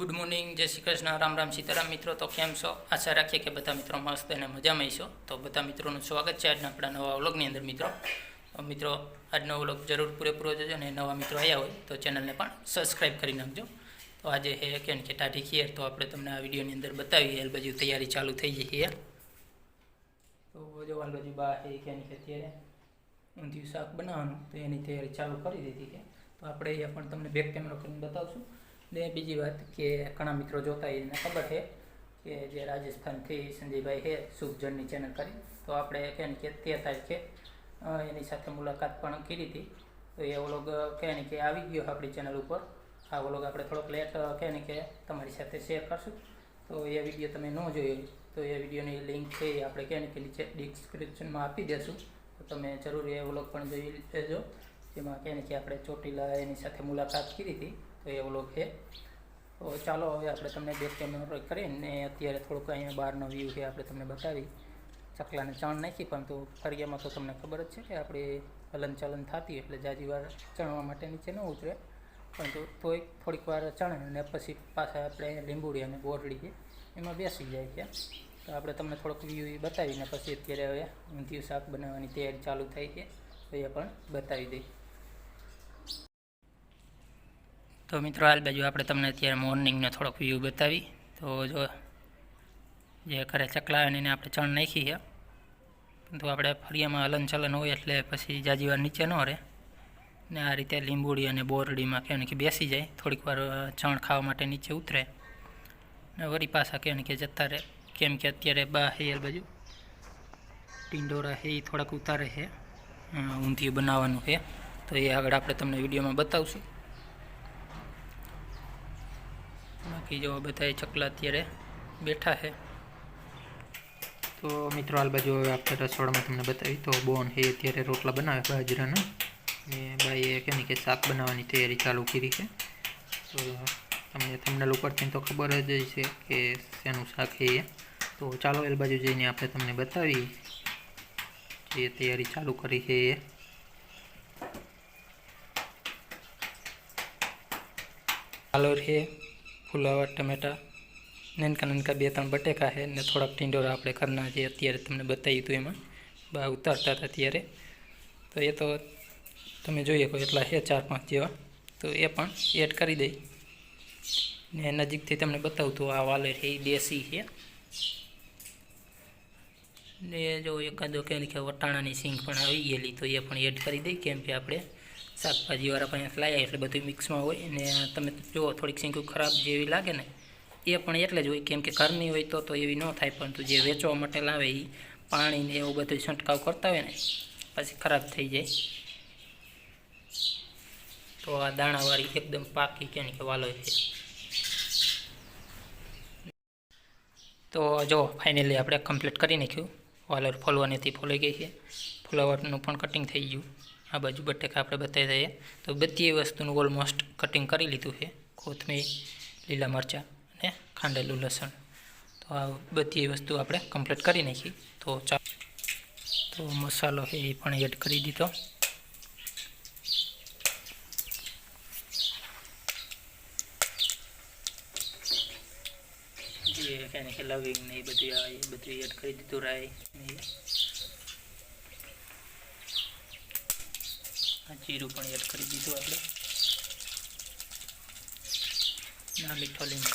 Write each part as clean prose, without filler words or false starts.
Good morning, જય શ્રી કૃષ્ણ, રામ રામ, સીતારામ મિત્રો. તો કેમ છો? આશા રાખીએ કે બધા મિત્રો મસ્ત અને મજામાં છો. તો બધા મિત્રોનું સ્વાગત છે આજના આપણા નવા વ્લોગની અંદર. મિત્રો આજનો વ્લોગ જરૂર પૂરેપૂરો જોજો અને નવા મિત્રો આવ્યા હોય તો ચેનલને પણ સબસ્ક્રાઈબ કરી નાખજો. તો આજે હે કે ટાઢી ખીર, તો આપણે તમને આ વિડીયોની અંદર બતાવીએ. હાલ બાજુ તૈયારી ચાલુ થઈ ગઈ છે. તો જો હાલ બાજુ બા હે કે અત્યારે ઊંધિયું શાક બનાવવાનું, તો એની તૈયારી ચાલુ કરી દીધી છે. તો આપણે અહીંયા પણ તમને બેક કેમેરો કરીને બતાવશું. ને બીજી વાત કે ઘણા મિત્રો જોતા એને ખબર છે કે જે રાજસ્થાનથી સંજયભાઈ છે શુભ જર્ની ચેનલ કરી, તો આપણે કહે કે 13 તારીખે એની સાથે મુલાકાત પણ કરી હતી. તો એ વ્લોગ કહે કે આવી ગયો આપણી ચેનલ ઉપર. આ વ્લોગ આપણે થોડોક લેટ કહે કે તમારી સાથે શેર કરશું. તો એ વિડીયો તમે ન જોયો તો એ વિડીયોની લિંક છે એ આપણે કહે કે નીચે ડિસ્ક્રિપ્શનમાં આપી દેશું. તો તમે જરૂર એ વ્લોગ પણ જોઈ લેજો. જેમાં કહે કે આપણે ચોટીલા એની સાથે મુલાકાત કરી હતી, તો એ વ્લોગ છે. તો ચાલો હવે આપણે તમને બેક કેમેરો કરીને અત્યારે થોડુંક અહીંયા બહારનો વ્યૂ છે આપણે તમને બતાવી. ચકલાને ચણ નાખી, પરંતુ ફરિયામાં તો તમને ખબર જ છે કે આપણે હલનચલન થતી એટલે જાજી વાર ચણવા માટે નીચે ન ઉતરે, પરંતુ તોય થોડીક વાર ચણે અને પછી પાછા આપણે લીંબુડી અને બોરડી છે એમાં બેસી જાય છે. તો આપણે તમને થોડોક વ્યૂ બતાવીને પછી અત્યારે હવે ઊંધિયું શાક બનાવવાની તૈયારી ચાલુ થઈ છે, તો એ પણ બતાવી દઈ. તો મિત્રો હાલ બાજુ આપણે તમને અત્યારે મોર્નિંગનો થોડોક વ્યૂ બતાવી. તો જો જે ઘરે ચકલા એને આપણે ચણ નાખી છે, પરંતુ આપણે ફરિયામાં હલનચલન હોય એટલે પછી જાજી વાર નીચે ન રહે ને આ રીતે લીંબુડી અને બોરડીમાં કહે કે બેસી જાય, થોડીક વાર ચણ ખાવા માટે નીચે ઉતરે ને વળી પાછા કહે કે જતા રહે. કેમ કે અત્યારે બા હે હાલ બાજુ ટીંડોરા હે એ થોડાક ઉતારે છે, ઊંધિયું બનાવવાનું છે. તો એ આગળ આપણે તમને વિડીયોમાં બતાવશું. બાકી જો બધા ચકલા અત્યારે બેઠા છે. તો મિત્રો હાલ બાજુ હવે આપણે રસોડામાં તમને બતાવી. તો બોન હે અત્યારે રોટલા બનાવે બાજરાના, ને બાઈએ કે શાક બનાવવાની તૈયારી ચાલુ કરી છે. તો તમને ઉપરથી તો ખબર જ છે કે શેનું શાક છે એ. તો ચાલો એ બાજુ જઈને આપણે તમને બતાવી જે તૈયારી ચાલુ કરી છે એ. પાલર છે, ફુલાવર, ટમેટા, નાનકા નાનકા 2-3 બટેકા છે ને થોડાક ટીંડોરા આપણે ઘરના જે અત્યારે તમને બતાવ્યું હતું એમાં બા ઉતારતા હતા ત્યારે. તો એ તો તમે જોઈએ કોઈ એટલા છે 4-5 જેવા, તો એ પણ એડ કરી દઈ. ને નજીકથી તમને બતાવું તો આ વાલેર છે એ દેશી છે. ને જો એકાદો કે વટાણાની સિંગ પણ આવી ગયેલી, તો એ પણ એડ કરી દઈ. કેમ કે આપણે શાકભાજીવાળા પણ લાવ્યા એટલે બધું મિક્સમાં હોય. ને તમે જુઓ થોડીક સિંગ ખરાબ જેવી લાગે ને એ પણ એટલે જ હોય, કેમ કે ઘરની હોય તો એવી ન થાય, પરંતુ જે વેચવા માટે લાવે એ પાણીને એવું બધું છંટકાવ કરતા હોય ને પછી ખરાબ થઈ જાય. તો આ દાણાવાળી એકદમ પાકી કે વાલો છે. તો જો ફાઇનલી આપણે કમ્પ્લીટ કરી નાખ્યું. વાલર ફોલવાનીથી ફોલાઈ ગઈ છે, ફ્લાવરનું પણ કટિંગ થઈ ગયું. આ બાજુ બટેકા આપણે બતાવી દઈએ. તો બધી વસ્તુનું ઓલમોસ્ટ કટિંગ કરી લીધું છે. કોથમીર, લીલા મરચાં અને ખાંડેલું લસણ. તો આ બધી વસ્તુ આપણે કમ્પ્લીટ કરી નાખી. તો મસાલો છે એ પણ એડ કરી દીધો. જે લવિંગ ને એ બધું એડ કરી દીધું. રાઈ જીરું પણ એડ કરી દીધું આપણે. ના મીઠો લીંબુ.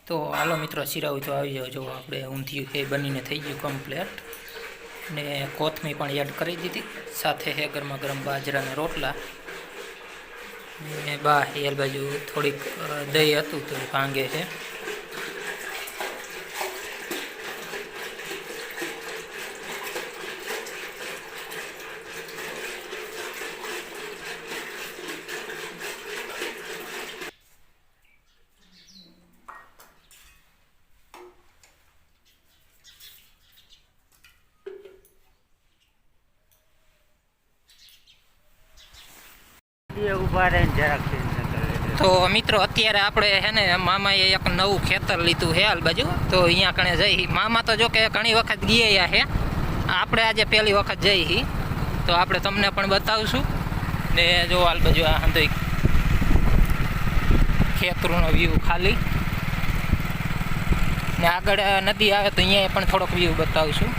તો હાલો મિત્રો, શીરાવી તો આવી જાઓ. જો આપણે ઊંધિયું એ બનીને થઈ ગયું કમ્પ્લેટ, ને કોથમી પણ એડ કરી દીધી. સાથે છે ગરમા ગરમ બાજરાના રોટલા, ને એ બાજુ થોડીક દહીં હતું તો ભાંગે છે. તો મિત્રો, અત્યારે આપણે છે ને મામાએ એક નવું ખેતર લીધું છે હાલ બાજુ. તો અહીંયા કણે જઈ મામા તો જો કે ઘણી વખત ગયા છે, આપણે આજે પહેલી વખત જઈ. તો આપણે તમને પણ બતાવશું. ને જો હાલ બાજુ આ હંધોઈ ખેતરનો વ્યૂ ખાલી, ને આગળ નદી આવે તો અહીંયા પણ થોડોક વ્યૂ બતાવશું.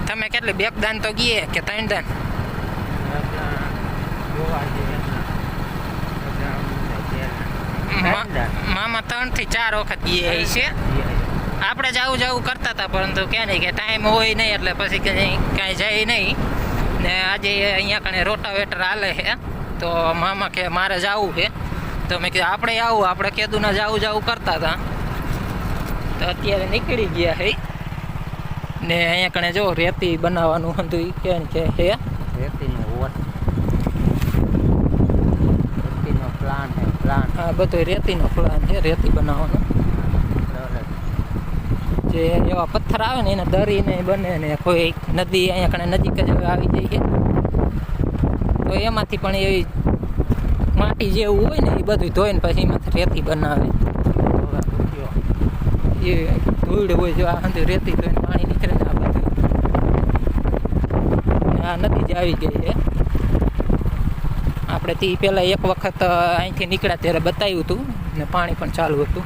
તમે કેટલી બેક દાન તો ગયે કે 3 દાન? મામા 3 થી 4 વખત ગયે છે. આપણે જવું કરતા હતા, પરંતુ કે નહીં કે ટાઈમ હોય નહીં એટલે પછી કાંઈ જાય નહીં. ને આજે અહીંયા કણે રોટાવેટર હાલે છે, તો મામા કે મારે જવું છે. તો મેં કીધું આપણે આવું, આપણે કીધું ના જવું કરતા હતા. તો અત્યારે નીકળી ગયા છે. ને અહીંયા કણે જો રેતી બનાવવાનું હતું કે છે રેતીનો પ્લાન. હા, બધો રેતીનો પ્લાન છે, રેતી બનાવવાનો. જે એવા પથ્થર આવે ને એને દરીને બને, ને કોઈ નદી અહીંયા કણે નજીક જ આવી જાય છે, તો એમાંથી પણ એવી માટી જેવું હોય ને એ બધું ધોઈને પછી એમાંથી રેતી બનાવે. એ ધૂળ હોય, જો આ અંદર રેતી ધોઈને પાણી નીકળે ને આ બધું આ નદી જ આવી ગઈ છે. આપણે તે પહેલાં એક વખત અહીંથી નીકળ્યા ત્યારે બતાવ્યું હતું, ને પાણી પણ ચાલુ હતું.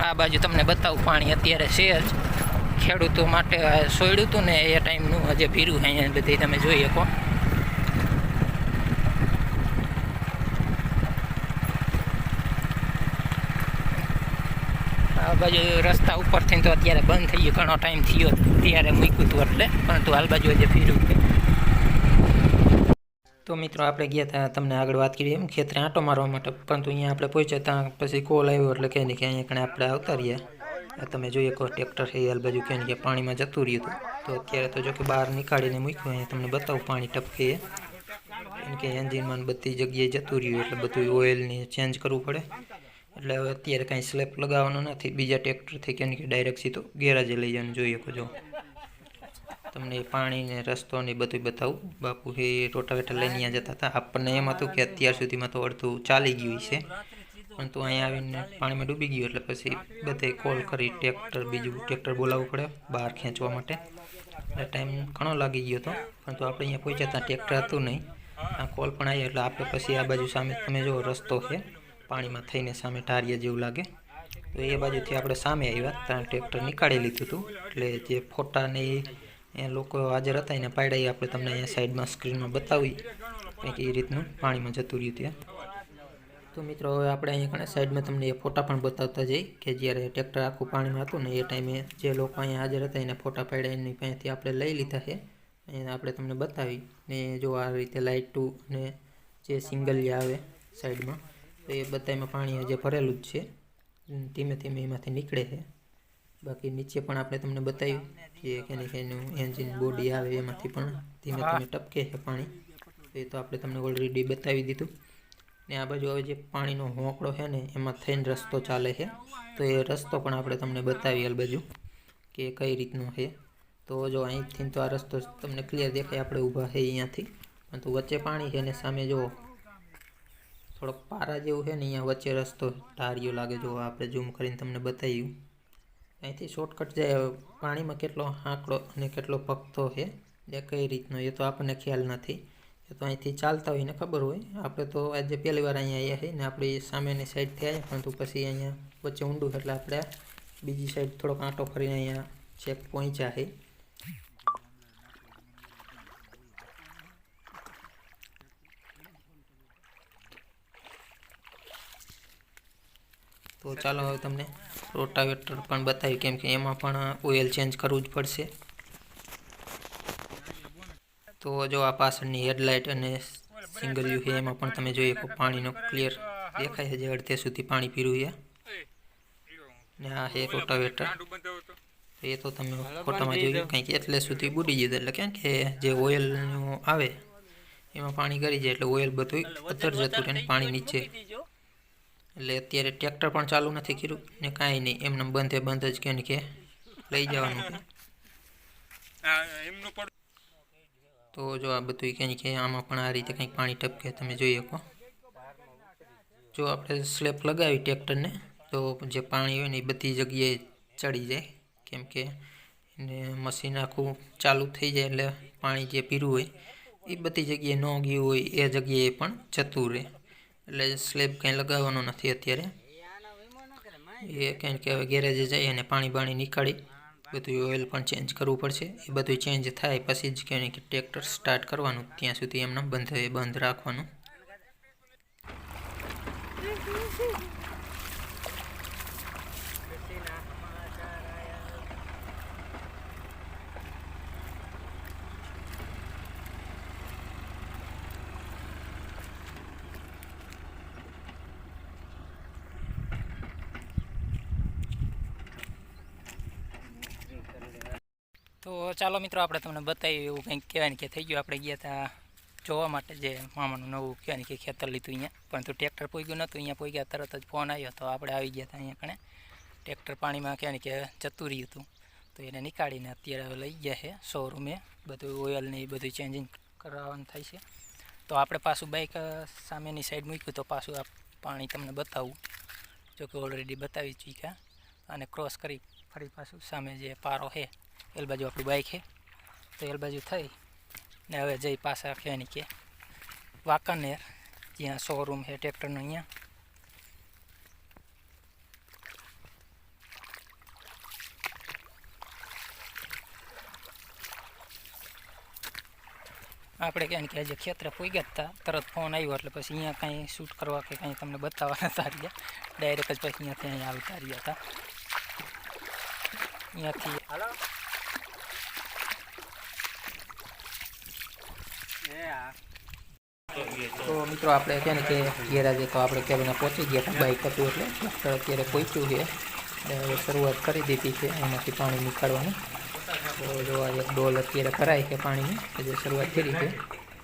આ બાજુ તમને બતાવું પાણી અત્યારે છે જ. ખેડૂતો માટે સોયડ્યું હતું ને એ ટાઈમનું હજી ભીરું અહીંયા બધી તમે જોઈ શકો. આ બાજુ રસ્તા ઉપરથી તો અત્યારે બંધ થઈ ગયું, ઘણો ટાઈમ થયો ત્યારે મૂક્યું હતું એટલે, પરંતુ હાલ બાજુ હજી ભીરું છે. તો મિત્રો, આપણે ગયા હતા, તમને આગળ વાત કરી એમ ખેતરે આંટો મારવા માટે, પરંતુ અહીંયા આપણે પહોંચ્યા ત્યાં પછી કોલ આવ્યો એટલે કહે કે અહીંયા કણે આપણે આવતા રહ્યા. તમે જોઈએ કહો ટ્રેક્ટર છે હાલ બાજુ કહે કે પાણીમાં જતું રહ્યું હતું. તો અત્યારે તો જો કે બહાર નીકાળીને મૂક્યું, અહીંયા તમને બતાવું પાણી ટપકે એમ કે એન્જિનમાં બધી જગ્યાએ જતું રહ્યું, એટલે બધું ઓઇલને ચેન્જ કરવું પડે. એટલે હવે અત્યારે કાંઈ સ્લેપ લગાવવાનો નથી, બીજા ટ્રેક્ટરથી કે ડાયરેક્ટ સીધો ગેરાજે લઈ જવાનું. જોઈએ કહો જો તમને પાણીને રસ્તો ને બધું બતાવું. બાપુ એ રોટાવેટર લઈને અહીંયા જતા હતા. આપણને એમ હતું કે અત્યાર સુધીમાં તો અડધું ચાલી ગયું છે, પણ તો અહીંયા આવીને પાણીમાં ડૂબી ગયું એટલે પછી બધે કોલ કરી બીજું ટ્રેક્ટર બોલાવવું પડે બહાર ખેંચવા માટે. એટલે ટાઈમ ઘણો લાગી ગયો હતો, પરંતુ આપણે અહીંયા પહોંચ્યા ત્યાં ટ્રેક્ટર હતું નહીં. આ કોલ પણ આવ્યો એટલે આપણે પછી આ બાજુ સામે તમે જો રસ્તો છે પાણીમાં થઈને સામે ટારિયા જેવું લાગે, તો એ બાજુથી આપણે સામે આવ્યા ત્યાં ટ્રેક્ટર નીકાળી લીધું હતું. એટલે જે ફોટાને એ લોકો હાજર હતા એને પાડ્યા આપણે તમને અહીંયા સાઈડમાં સ્ક્રીનમાં બતાવી કંઈક એ રીતનું પાણીમાં જતું રહ્યું ત્યાં. તો મિત્રો, હવે આપણે અહીંયા સાઈડમાં તમને એ ફોટા પણ બતાવતા જઈ કે જ્યારે ટ્રેક્ટર આખું પાણીમાં હતું ને એ ટાઈમે જે લોકો અહીંયા હાજર હતા એને ફોટા પાડ્યા એની પાસેથી આપણે લઈ લીધા છે. એને આપણે તમને બતાવી ને જો આ રીતે લાઇટું ને જે સિંગલિયા આવે સાઈડમાં, તો એ બધામાં પાણી હજી ભરેલું જ છે, ધીમે ધીમે એમાંથી નીકળે છે. બાકી નીચે પણ આપણે તમને બતાવ્યું કે એનું એન્જિન બોડી આવે એમાંથી પણ ધીમે ધીમે ટપકે છે પાણી. એ તો આપણે તમને ઓલરેડી બતાવી દીધું. ને આ બાજુ હવે જે પાણીનો હોંકળો છે ને એમાં થઈને રસ્તો ચાલે છે, તો એ રસ્તો પણ આપણે તમને બતાવી આ બાજુ કે કઈ રીતનો છે. તો જો અહીંથી તો આ રસ્તો તમને ક્લિયર દેખાય, આપણે ઊભા છે અહીંયાથી, પરંતુ વચ્ચે પાણી છે ને સામે જો થોડોક પારા જેવું છે ને અહીંયા વચ્ચે રસ્તો ધાર્યો લાગે. જો આપણે ઝૂમ કરીને તમને બતાવ્યું. અહીંથી શોર્ટકટ જાય, પાણીમાં કેટલો આંકડો અને કેટલો પગતો છે એ કઈ રીતનો એ તો આપણને ખ્યાલ નથી. એ તો અહીંથી ચાલતા હોય ને ખબર હોય. આપણે તો આજે પહેલી વાર અહીંયા આવ્યા છે ને આપણી સામેની સાઈડથી આવ્યા, પરંતુ પછી અહીંયા વચ્ચે ઊંડું એટલે આપણે બીજી સાઈડ થોડોક આંટો ફરીને અહીંયા ચેક પહોંચ્યા છે. તો ચાલો હવે તમને રોટાવેટર પણ બતાવી, કેમ કે એમાં પણ ઓઇલ ચેન્જ કરવું જ પડશે. તો જો આ પાછળની હેડલાઇટ અને સિંગલ વ્યૂ છે એમાં પણ તમે જોઈએ કે પાણીનો ક્લિયર દેખાય છે, જે અડધે સુધી પાણી પીરું છે. ને આ છે રોટાવેટર. એ તો તમે ફોટામાં જોયું કંઈક એટલે સુધી બુડી ગયું, એટલે કેમ કે જે ઓઇલનું આવે એમાં પાણી કરી જાય એટલે ઓઇલ બધું અંદર જતું રહે ને પાણી નીચે. એટલે અત્યારે ટ્રેક્ટર પણ ચાલુ નથી કર્યું ને કાંઈ નહીં, એમને બંધ જ કે લઈ જવાનું છે. તો જો આ બધું કે આમાં પણ આ રીતે કંઈક પાણી ટપકે તમે જોઈ શકો. જો આપણે સ્લેપ લગાવી ટ્રેક્ટરને તો જે પાણી હોય ને એ બધી જગ્યાએ ચડી જાય, કેમ કે એને મશીન આખું ચાલુ થઈ જાય એટલે પાણી જે પીરું હોય એ બધી જગ્યાએ ન ગયું હોય એ જગ્યાએ પણ જતું રહે. એટલે સ્લેબ કંઈ લગાવવાનો નથી અત્યારે. એ કંઈ કે હવે ગેરેજે જઈ અને પાણી નીકાળી બધું ઓઇલ પણ ચેન્જ કરવું પડશે. એ બધું ચેન્જ થાય પછી જ કહે કે ટ્રેક્ટર સ્ટાર્ટ કરવાનું, ત્યાં સુધી એમને બંધ રાખવાનું. તો ચાલો મિત્રો, આપણે તમને બતાવ્યું એવું કંઈક કહેવાય ને કે થઈ ગયું. આપણે ગયા હતા જોવા માટે, જે મામાનું નવું કહેવાય ને કે ખેતર લીધું અહીંયા, પરંતુ ટ્રેક્ટર પોગ્યું નહોતું. અહીંયા પોગ્યા તરત જ ફોન આવ્યો તો આપણે આવી ગયા હતા અહીંયા કણે. ટ્રેક્ટર પાણીમાં કહેવાય ને કે જતું રહ્યું હતું, તો એને નીકાળીને અત્યારે હવે લઈ ગયા છે શોરૂમે. બધું ઓઇલ ને એ બધું ચેન્જિંગ કરાવવાનું થાય છે. તો આપણે પાછું બાઇક સામેની સાઈડ મૂક્યું તો પાછું આ પાણી તમને બતાવું. જો કે ઓલરેડી બતાવી ચૂક્યા. અને ક્રોસ કરી ફરી પાછું સામે જે પારો છે એલ બાજુ આપણું બાઇક છે, તો એલ બાજુ થઈ ને હવે જઈ પાછા કહેવાની કે વાંકાનેર, જ્યાં શોરૂમ છે ટ્રેક્ટરનો અહીંયા. આપણે કહેવાય કે આજે ખેતરે પોગ્યા હતા, તરત ફોન આવ્યો એટલે પછી અહીંયા કાંઈ શૂટ કરવા કે કાંઈ તમને બતાવવા નતા રહ્યા. ડાયરેક્ટ જ પછી અહીંયાથી અહીંયા આવતા રહ્યા હતા. અહીંયાથી હાલો તો મિત્રો આપણે કહે ને કે ગેરાજે તો આપણે કેબને પહોંચી ગયા હતા. બાઇક હતું એટલે ટ્રેક્ટર અત્યારે પહોંચ્યું છે. હવે શરૂઆત કરી દીધી છે એમાંથી પાણી નીકાળવાની. તો જો આ એક ડોલ અત્યારે કરાય છે પાણીની, જે શરૂઆત કરી છે.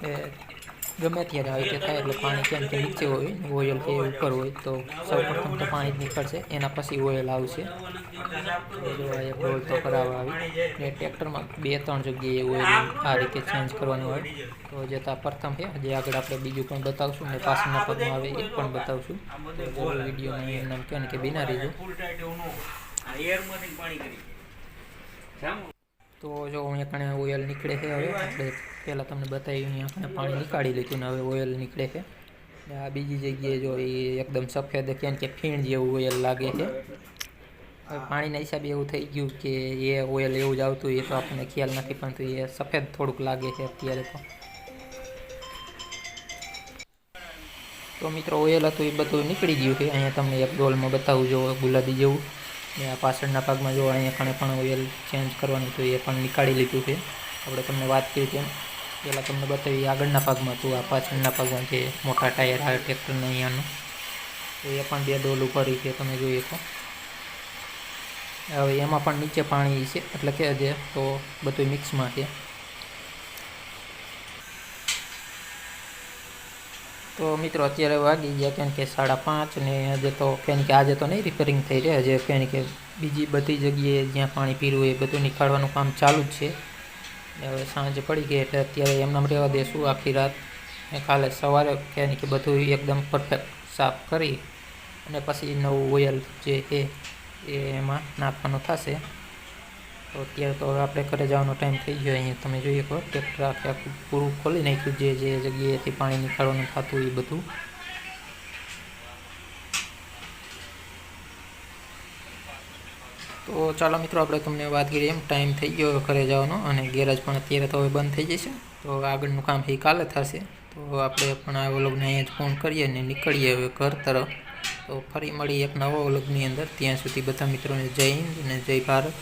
એ ગમે ત્યારે આવી રીતે થાય એટલે પાણી કેમ કે નીચે હોય, ઓઇલ કે ઉપર હોય તો સૌપ્રથમ તો પાણી જ નીકળશે, એના પછી ઓઇલ આવશે. તો જો આ એક ડોલ તો કરાવવા આવી. ને ટ્રેક્ટરમાં 2-3 જગ્યાએ ઓઇલ આ રીતે ચેન્જ કરવાનું હોય. તો જે તો પ્રથમ છે, જે આગળ આપણે બીજું પણ બતાવશું ને પાછળના પગમાં આવે એ પણ બતાવશું. તો જરૂર વિડીયોને એમ નામ કહેવાય કે બિના રહીજો. તો જો અહીંયા કણે ઓઇલ નીકળે છે. હવે આપણે પહેલાં તમને બતાવ્યું અહીંયા કણે પાણી નીકાળી લીધું ને હવે ઓઇલ નીકળે છે. આ બીજી જગ્યાએ જો એ એકદમ સફેદ કેમ કે ફીણ જેવું ઓઇલ લાગે છે. હવે પાણીના હિસાબે એવું થઈ ગયું કે એ ઓઇલ એવું જ આવતું, એ તો આપણને ખ્યાલ નથી, પરંતુ એ સફેદ થોડુંક લાગે છે અત્યારે. તો મિત્રો ઓઇલ હતું એ બધું નીકળી ગયું છે. અહીંયા તમને એક ડોલમાં બતાવું જો ગુલાબી જેવું. ને આ પાછળના ભાગમાં જો અહીંયા કણે પણ ઓઇલ ચેન્જ કરવાનું તો એ પણ નીકાળી લીધું છે. આપણે તમને વાત કરી તેમ પહેલાં તમને બતાવી આગળના ભાગમાં હતું. આ પાછળના ભાગમાં જે મોટા ટાયર આવે ટ્રેક્ટરના અહીંયાનું, તો એ પણ 2 ડોલ ભરી છે તમે જોઈ શકો. હવે એમાં પણ નીચે પાણી છે, એટલે કે જે તો બધું મિક્સમાં છે. તો મિત્રો અત્યારે વાગી ગયા કેમ કે 5:30 ને હજે તો કેમ કે આજે તો નહીં રિપેરિંગ થઈ રહે, હજે કેમ કે બીજી બધી જગ્યાએ જ્યાં પાણી પીરું એ બધું નીકાળવાનું કામ ચાલુ જ છે. હવે સાંજ પડી ગઈ એટલે અત્યારે એમનામ રહેવા દેશું આખી રાત. ને કાલે સવારે કેમ કે બધું એકદમ પરફેક્ટ સાફ કરી અને પછી નવું ઓઇલ જે છે એ એમાં નાખવાનું થશે. તો અત્યારે તો આપણે ઘરે જવાનો ટાઈમ થઈ ગયો. અહીંયા તમે જોઈએ કહો ટ્રેક્ટર આખું પૂરું ખોલી નાખ્યું, જે જગ્યાએથી પાણી નીકાળવાનું થતું એ બધું. તો ચાલો મિત્રો, આપણે તમને વાત કરીએ એમ ટાઈમ થઈ ગયો ઘરે જવાનો, અને ગેરેજ પણ અત્યારે તો હવે બંધ થઈ જશે. તો આગળનું કામ એ કાલે થશે. તો આપણે પણ આ વ્લોગને અહીંયા જ ફોન કરીએ અને નીકળીએ હવે ઘર તરફ. તો ફરી મળીએ એક નવા વ્લોગની અંદર. ત્યાં સુધી બધા મિત્રોને જય હિન્દ અને જય ભારત.